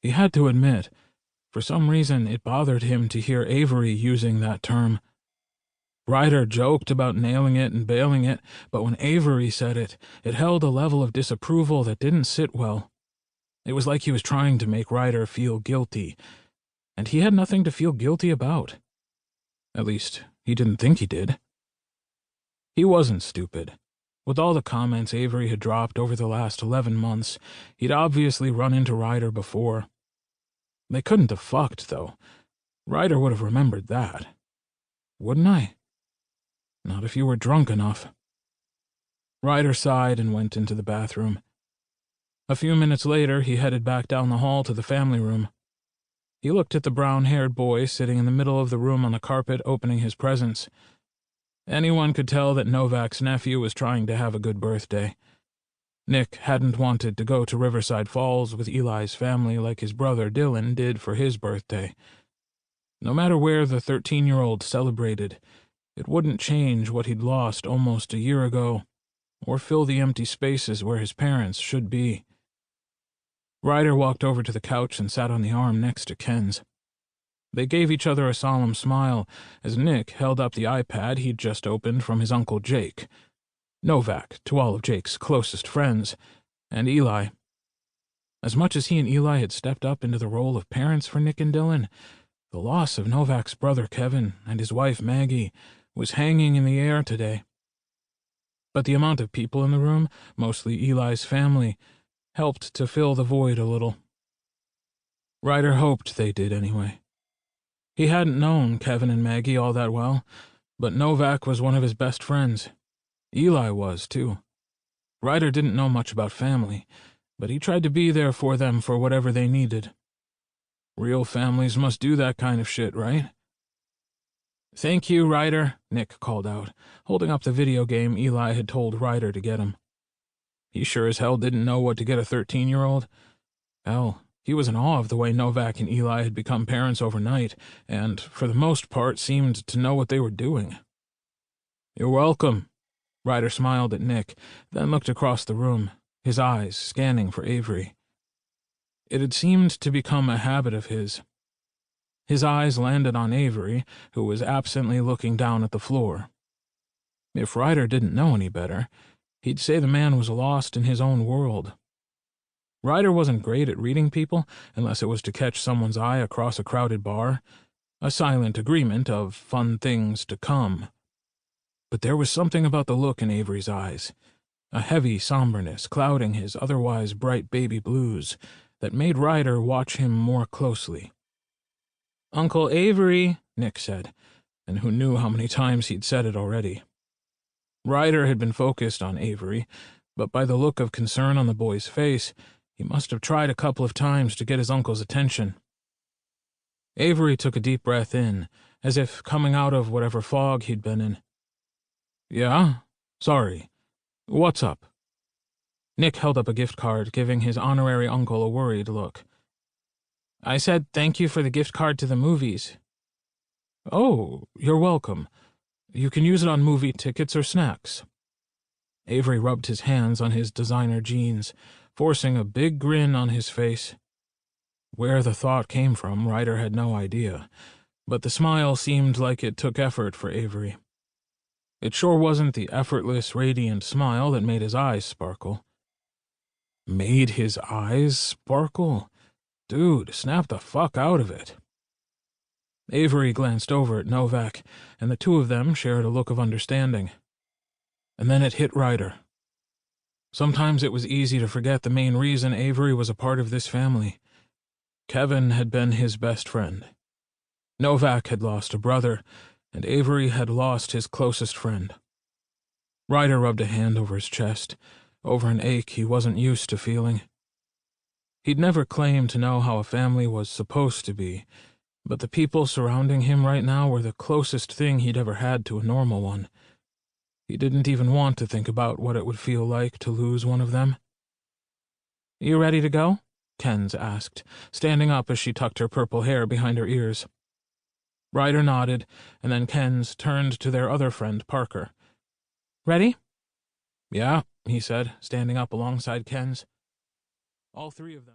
He had to admit, for some reason it bothered him to hear Avery using that term. Ryder joked about nailing it and bailing it, but when Avery said it, it held a level of disapproval that didn't sit well. It was like he was trying to make Ryder feel guilty, and he had nothing to feel guilty about. At least, he didn't think he did. He wasn't stupid. With all the comments Avery had dropped over the last 11 months, he'd obviously run into Ryder before. They couldn't have fucked, though. Ryder would have remembered that. Wouldn't I? Not if you were drunk enough. Ryder sighed and went into the bathroom. A few minutes later, he headed back down the hall to the family room. He looked at the brown-haired boy sitting in the middle of the room on the carpet opening his presents. Anyone could tell that Novak's nephew was trying to have a good birthday. Nick hadn't wanted to go to Riverside Falls with Eli's family like his brother Dylan did for his birthday. No matter where the 13-year-old celebrated, it wouldn't change what he'd lost almost a year ago, or fill the empty spaces where his parents should be. Ryder walked over to the couch and sat on the arm next to Ken's. They gave each other a solemn smile as Nick held up the iPad he'd just opened from his Uncle Jake, Novak to all of Jake's closest friends, and Eli. As much as he and Eli had stepped up into the role of parents for Nick and Dylan, the loss of Novak's brother Kevin and his wife Maggie was hanging in the air today. But the amount of people in the room, mostly Eli's family, helped to fill the void a little. Ryder hoped they did anyway. He hadn't known Kevin and Maggie all that well, but Novak was one of his best friends. Eli was, too. Ryder didn't know much about family, but he tried to be there for them for whatever they needed. Real families must do that kind of shit, right? "Thank you, Ryder," Nick called out, holding up the video game Eli had told Ryder to get him. He sure as hell didn't know what to get a 13-year-old. Hell, he was in awe of the way Novak and Eli had become parents overnight, and, for the most part, seemed to know what they were doing. "You're welcome." Ryder smiled at Nick, then looked across the room, his eyes scanning for Avery. It had seemed to become a habit of his. His eyes landed on Avery, who was absently looking down at the floor. If Ryder didn't know any better, he'd say the man was lost in his own world. Ryder wasn't great at reading people unless it was to catch someone's eye across a crowded bar, a silent agreement of fun things to come. But there was something about the look in Avery's eyes, a heavy somberness clouding his otherwise bright baby blues, that made Ryder watch him more closely. "Uncle Avery," Nick said, and who knew how many times he'd said it already. Ryder had been focused on Avery, but by the look of concern on the boy's face, he must have tried a couple of times to get his uncle's attention. Avery took a deep breath in, as if coming out of whatever fog he'd been in. "Yeah? Sorry. What's up?" Nick held up a gift card, giving his honorary uncle a worried look. "I said thank you for the gift card to the movies." "Oh, you're welcome. You can use it on movie tickets or snacks." Avery rubbed his hands on his designer jeans, forcing a big grin on his face. Where the thought came from, Ryder had no idea, but the smile seemed like it took effort for Avery. It sure wasn't the effortless, radiant smile that made his eyes sparkle. Made his eyes sparkle? Dude, snap the fuck out of it. Avery glanced over at Novak, and the two of them shared a look of understanding. And then it hit Ryder. Sometimes it was easy to forget the main reason Avery was a part of this family. Kevin had been his best friend. Novak had lost a brother, and Avery had lost his closest friend. Ryder rubbed a hand over his chest, over an ache he wasn't used to feeling. He'd never claimed to know how a family was supposed to be, but the people surrounding him right now were the closest thing he'd ever had to a normal one. He didn't even want to think about what it would feel like to lose one of them. "You ready to go?" Ken's asked, standing up as she tucked her purple hair behind her ears. Ryder nodded, and then Ken's turned to their other friend, Parker. "Ready?" "Yeah," he said, standing up alongside Ken's. All three of them